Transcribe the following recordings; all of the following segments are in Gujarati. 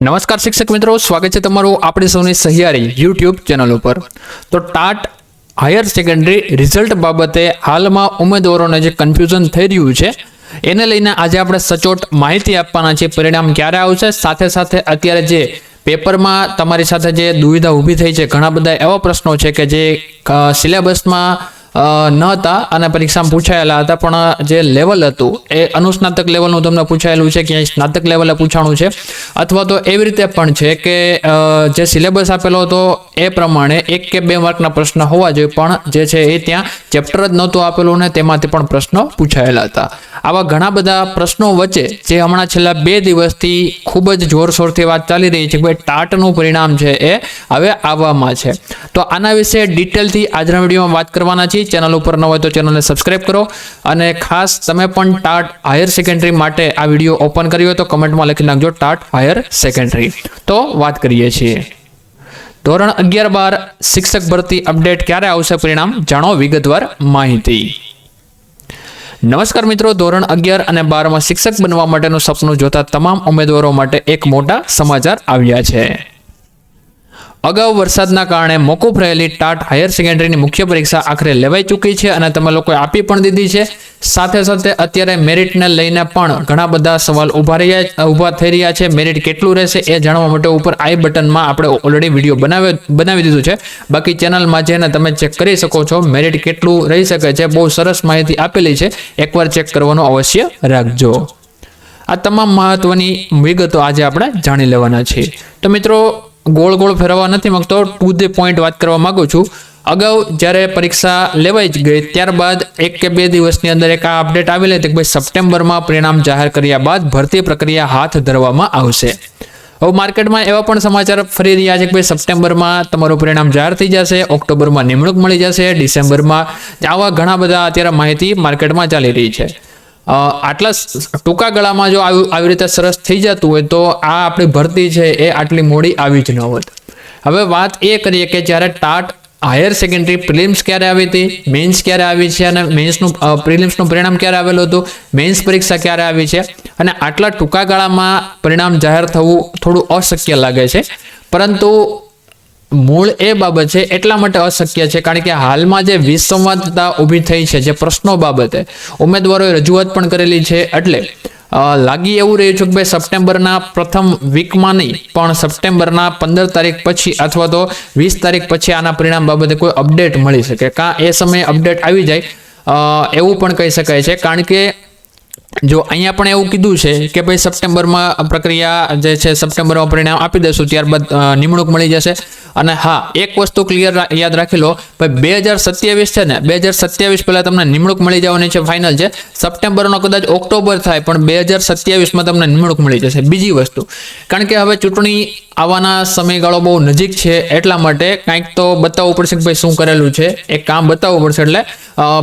નમસ્કાર શિક્ષક મિત્રો, સ્વાગત છે તમારું આપણી સૌની સહિયારી યુટ્યુબ ચેનલ ઉપર। તો ટાટ હાયર સેકન્ડરી રિઝલ્ટ બાબતે હાલમાં ઉમેદવારોને જે કન્ફ્યુઝન થઈ રહ્યું છે એને લઈને આજે આપણે સચોટ માહિતી આપવાના છે। પરિણામ ક્યારે આવશે, સાથે સાથે અત્યારે જે પેપરમાં તમારી સાથે જે દુવિધા ઊભી થઈ છે, ઘણા બધા એવા પ્રશ્નો છે કે જે સિલેબસમાં ન હતા અને પરીક્ષામાં પૂછાયેલા હતા, પણ જે લેવલ હતું એ અનુસ્નાતક લેવલનું તમને પૂછાયેલું છે, ક્યાંય સ્નાતક લેવલે પૂછાણું છે, અથવા તો એવી રીતે પણ છે કે જે સિલેબસ આપેલો હતો એ પ્રમાણે 1 કે 2 માર્કના પ્રશ્ન હોવા જોઈએ, પણ જે છે એ ત્યાં ચેપ્ટર જ નહોતું આપેલું ને તેમાંથી પણ પ્રશ્નો પૂછાયેલા હતા। આવા ઘણા બધા પ્રશ્નો વચ્ચે જે હમણાં છેલ્લા 2 દિવસથી ખૂબ જ જોરશોરથી વાત ચાલી રહી છે કે ભાઈ ટાટનું પરિણામ છે એ હવે આવવામાં છે, તો આના વિશે ડિટેલથી આજના વિડીયોમાં વાત કરવાના છીએ। ચેનલ ઉપર ન હોય તો ચેનલને સબસ્ક્રાઇબ કરો અને ખાસ તમે પણ ટાટ હાયર સેકન્ડરી માટે આ વિડીયો ઓપન કર્યો તો કમેન્ટમાં લખી નાખજો ટાટ હાયર સેકન્ડરી। તો વાત કરીએ છીએ ધોરણ 11-12 શિક્ષક ભરતી અપડેટ ક્યારે આવશે, પરિણામ જાણો વિગતવાર માહિતી। નમસ્કાર મિત્રો, ધોરણ 11 અને 12માં શિક્ષક બનવા માટેનું સપનું જોતા તમામ ઉમેદવારો માટે એક મોટા સમાચાર આવ્યા છે। અગાઉ વરસાદના કારણે મોકૂફ રહેલી ટાટ હાયર સેકન્ડરીની મુખ્ય પરીક્ષા આખરે લેવાઈ ચૂકી છે અને તમે લોકોએ આપી પણ દીધી છે। સાથે સાથે અત્યારે મેરિટને લઈને પણ ઘણા બધા સવાલ ઊભા થઈ રહ્યા છે। મેરિટ કેટલું રહેશે એ જાણવા માટે ઉપર આઈ બટનમાં આપણે ઓલરેડી વિડીયો બનાવી દીધું છે, બાકી ચેનલમાં જઈને તમે ચેક કરી શકો છો મેરિટ કેટલું રહી શકે છે। બહુ સરસ માહિતી આપેલી છે, એકવાર ચેક કરવાનું અવશ્ય રાખજો। આ તમામ મહત્વની વિગતો આજે આપણે જાણી લેવાના છીએ। તો મિત્રો, ગોળ ગોળ ફેરવવા નથી માંગતો, ટુ ધ પોઈન્ટ વાત કરવા માંગુ છું। અગાઉ જ્યારે પરીક્ષા લેવાઈ જ ગઈ ત્યારબાદ 1 કે 2 દિવસની અંદર એક આ અપડેટ આવેલી હતી કે ભાઈ સપ્ટેમ્બરમાં પરિણામ જાહેર કર્યા બાદ ભરતી પ્રક્રિયા હાથ ધરવામાં આવશે। હવે માર્કેટમાં એવા પણ સમાચાર ફરી રહ્યા છે કે ભાઈ સપ્ટેમ્બરમાં તમારું પરિણામ જાહેર થઈ જશે, ઓક્ટોબરમાં નિમણૂક મળી જશે, ડિસેમ્બરમાં, આવા ઘણા બધા અત્યારે માહિતી માર્કેટમાં ચાલી રહી છે। આટલા ટૂંકા ગાળામાં જો આવી રીતે સરસ થઈ જતું હોય તો આ આપણી ભરતી છે એ આટલી મોડી આવી જ ન હોત। હવે વાત એ કરીએ કે જ્યારે ટાટ હાયર સેકન્ડરી પ્રિલિમ્સ ક્યારે આવી હતી, મેન્સ ક્યારે આવી છે અને પ્રિલિમ્સનું પરિણામ ક્યારે આવેલું હતું, મેન્સ પરીક્ષા ક્યારે આવી છે, અને આટલા ટૂંકા ગાળામાં પરિણામ જાહેર થવું થોડું અશક્ય લાગે છે। પરંતુ મૂળ એ બાબત છે એટલા માટે અશક્ય છે કારણ કે હાલમાં જે વિસંવાદતા ઊભી થઈ છે, જે પ્રશ્નો બાબતે ઉમેદવારોએ રજૂઆત પણ કરેલી છે, એટલે લાગી એવું રહ્યું છે કે ભાઈ સપ્ટેમ્બરના પ્રથમ વીકમાં નહીં પણ સપ્ટેમ્બરના 15 તારીખ પછી અથવા તો 20 તારીખ પછી આના પરિણામ બાબતે કોઈ અપડેટ મળી શકે, કાં એ સમયે અપડેટ આવી જાય એવું પણ કહી શકાય છે। કારણ કે જો અહીંયા પણ એવું કીધું છે કે ભાઈ સપ્ટેમ્બરમાં પ્રક્રિયા જે છે, સપ્ટેમ્બરમાં પરિણામ આપી દેશું, ત્યારબાદ નિમણૂક મળી જશે। અને હા, એક વસ્તુ ક્લિયર યાદ રાખી લો, ભાઈ 2027 છે ને, 2027 પહેલા તમને નિમણૂક મળી જવાની છે, ફાઇનલ છે। સપ્ટેમ્બરનો કદાચ ઓક્ટોબર થાય પણ 2027માં તમને નિમણૂક મળી જશે। બીજી વસ્તુ, કારણ કે હવે ચૂંટણી આવવાના સમયગાળો બહુ નજીક છે, એટલા માટે કંઈક તો બતાવવું પડશે કે ભાઈ શું કરેલું છે, એક કામ બતાવવું પડશે, એટલે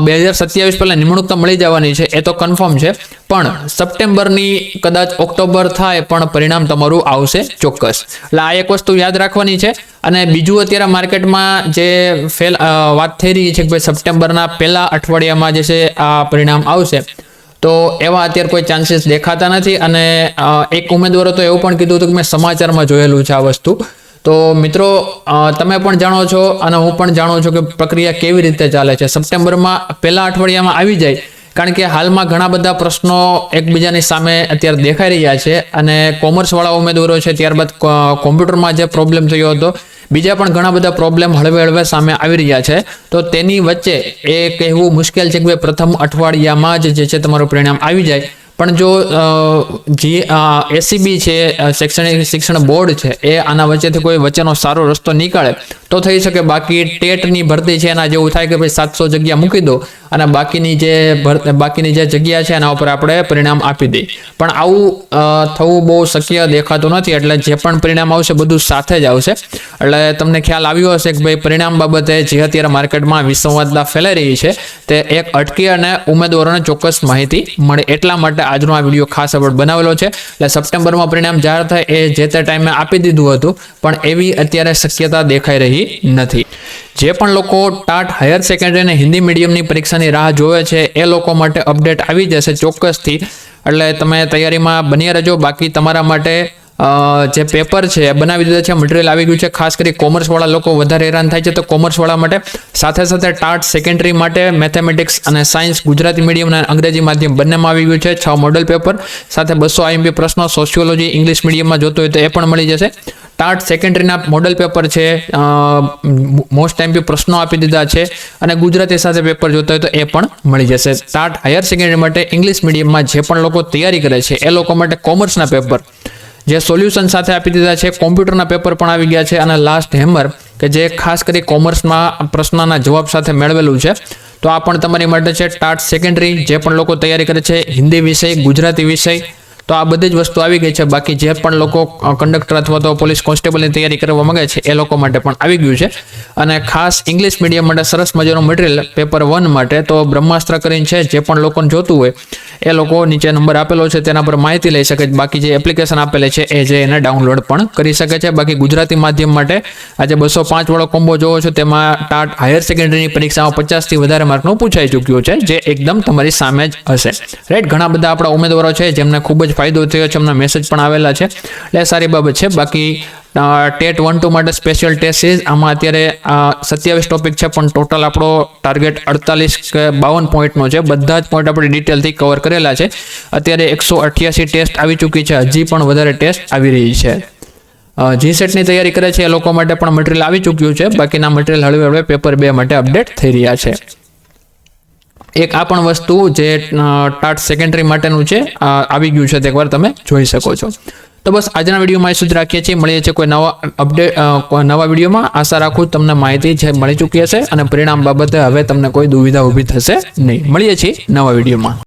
2027 પહેલા નિમણૂક તો મળી જવાની છે, એ તો કન્ફર્મ છે, પણ સપ્ટેમ્બરની કદાચ ઓક્ટોબર થાય પણ પરિણામ તમારું આવશે ચોક્કસ। એટલે આ એક વસ્તુ યાદ રાખવાની છે। અને બીજું, અત્યારે માર્કેટમાં જે વાત થઈ રહી છે કે ભાઈ સપ્ટેમ્બરના પહેલા અઠવાડિયામાં જે છે આ પરિણામ આવશે, તો એવા અત્યારે કોઈ ચાન્સીસ દેખાતા નથી। અને એક ઉમેદવારો તો એવું પણ કીધું હતું કે મેં સમાચારમાં જોયેલું છે આ વસ્તુ। તો મિત્રો, તમે પણ જાણો છો અને હું પણ જાણું છું કે પ્રક્રિયા કેવી રીતે ચાલે છે। સપ્ટેમ્બરમાં પહેલા અઠવાડિયામાં આવી જાય, કારણ કે હાલમાં ઘણા બધા પ્રશ્નો એકબીજાની સામે અત્યારે દેખાઈ રહ્યા છે, અને કોમર્સવાળા ઉમેદવારો છે, ત્યારબાદ કોમ્પ્યુટરમાં જે પ્રોબ્લેમ થયો હતો, બીજા પણ ઘણા બધા પ્રોબ્લેમ હળવે સામે આવી રહ્યા છે। તો તેની વચ્ચે એ કહેવું મુશ્કેલ છે કે ભાઈ પ્રથમ અઠવાડિયામાં જ જે છે તમારું પરિણામ આવી જાય, પણ જો એસીબી છે, શૈક્ષણિક શિક્ષણ બોર્ડ છે, એ આના વચ્ચેથી કોઈ વચ્ચેનો સારો રસ્તો નીકાળે તો થઈ શકે। બાકી ટેટની ભરતી છે એના જેવું થાય કે ભાઈ 700 જગ્યા મૂકી દો અને બાકીની જે જગ્યા છે એના ઉપર આપણે પરિણામ આપી દઈએ, પણ આવું થવું બહુ શક્ય દેખાતું નથી। એટલે જે પણ પરિણામ આવશે બધું સાથે જ આવશે। એટલે તમને ખ્યાલ આવ્યો હશે કે ભાઈ પરિણામ બાબતે જે અત્યારે માર્કેટમાં વિસંવાદતા ફેલાઈ રહી છે તે એક અટકી અને ઉમેદવારોને ચોક્કસ માહિતી મળે, એટલા માટે આજનો આ વિડીયો ખાસ આપણે બનાવેલો છે। એટલે સપ્ટેમ્બરમાં પરિણામ જાહેર થાય એ જે તે ટાઈમે આપી દીધું હતું, પણ એવી અત્યારે શક્યતા દેખાઈ રહી નથી। જે પણ લોકો ટાટ હાયર સેકન્ડરી અને હિન્દી મીડિયમની પરીક્ષાની રાહ જોવે છે એ લોકો માટે અપડેટ આવી જશે ચોક્કસથી। એટલે તમે તૈયારીમાં બન્યા રહેજો। બાકી તમારા માટે જે પેપર છે એ બનાવી દીધા છે, મટીરિયલ આવી ગયું છે. ખાસ કરી કોમર્સવાળા લોકો વધારે હેરાન થાય છે, તો કોમર્સવાળા માટે સાથે સાથે ટાટ સેકન્ડરી માટે મેથેમેટિક્સ અને સાયન્સ ગુજરાતી મીડિયમ અને અંગ્રેજી માધ્યમ બંનેમાં આવી ગયું છે. 6 મોડલ પેપર સાથે 200 IMP પ્રશ્નો, સોશિયોલોજી ઇંગ્લિશ મીડિયમમાં જોતો હોય તો એ પણ મળી જશે. ટાટ સેકન્ડરીના મોડલ પેપર છે, મોસ્ટ IMP પ્રશ્નો આપી દીધા છે અને ગુજરાતી સાથે પેપર જોતા હોય તો એ પણ મળી જશે. ટાટ હાયર સેકન્ડરી માટે ઇંગ્લિશ મીડિયમમાં જે પણ લોકો તૈયારી કરે છે એ લોકો માટે કોમર્સના પેપર જે સોલ્યુશન સાથે આપી દીધા છે, કોમ્પ્યુટરના પેપર પણ આવી ગયા છે અને લાસ્ટ હેમર કે જે ખાસ કરી કોમર્સમાં પ્રશ્નના જવાબ સાથે મેળવેલું છે. તો આ પણ તમારી માટે છે. ટાટ સેકન્ડરી જે પણ લોકો તૈયારી કરે છે, હિન્દી વિષય, ગુજરાતી વિષય, તો આ બધી જ વસ્તુ આવી ગઈ છે. બાકી જે પણ લોકો કંડક્ટર અથવા તો પોલીસ કોન્સ્ટેબલની તૈયારી કરવા માંગે છે એ લોકો માટે પણ આવી ગયું છે. અને ખાસ ઇંગ્લિશ મીડિયમ માટે સરસ મજાનું મટીરિયલ પેપર 1 માટે તો બ્રહ્માસ્ત્ર કરીને છે. જે પણ લોકોને જોતું હોય એ લોકો નીચે નંબર આપેલો છે તેના પર માહિતી લઈ શકે છે. બાકી જે એપ્લિકેશન આપેલી છે એ જે એને ડાઉનલોડ પણ કરી શકે છે. બાકી ગુજરાતી માધ્યમ માટે આજે 205 વાળો કોમ્બો જોવો છો તેમાં ટાટ હાયર સેકન્ડરીની પરીક્ષામાં 50થી વધારે માર્કનું પૂછાઈ ચૂક્યું છે, જે એકદમ તમારી સામે જ હશે. રાઈટ, ઘણા બધા આપણા ઉમેદવારો છે જેમને ખૂબ જ ફાયદો થયો છે, એમના મેસેજ પણ આવેલા છે, એટલે સારી બાબત છે. બાકી ટેટ 1-2 માટે સ્પેશિયલ ટેસ્ટ સિરીઝ આમાં અત્યારે 27 ટોપિક છે, પણ ટોટલ આપણો ટાર્ગેટ 48 કે 52 પોઈન્ટનો છે. બધા જ પોઈન્ટ આપણે ડિટેલથી કવર કરેલા છે. અત્યારે 188 ટેસ્ટ આવી ચૂકી છે, હજી પણ વધારે ટેસ્ટ આવી રહી છે. જીસેટની તૈયારી કરે છે એ લોકો માટે પણ મટીરિયલ આવી ચૂક્યું છે. બાકીના મટીરિયલ હળવે હળવે પેપર 2 માટે અપડેટ થઈ રહ્યા છે. એક આ પણ વસ્તુ જે ટાટ સેકન્ડરી માટેનું છે આવી ગયું છે, એકવાર તમે જોઈ શકો છો. તો બસ આજના વિડીયોમાં એ સુધી રાખીએ છીએ. મળીએ છીએ કોઈ નવા વિડીયોમાં. આશા રાખું તમને માહિતી છે મળી ચૂકી હશે અને પરિણામ બાબતે હવે તમને કોઈ દુવિધા ઊભી થશે નહીં. મળીએ છીએ નવા વિડીયોમાં.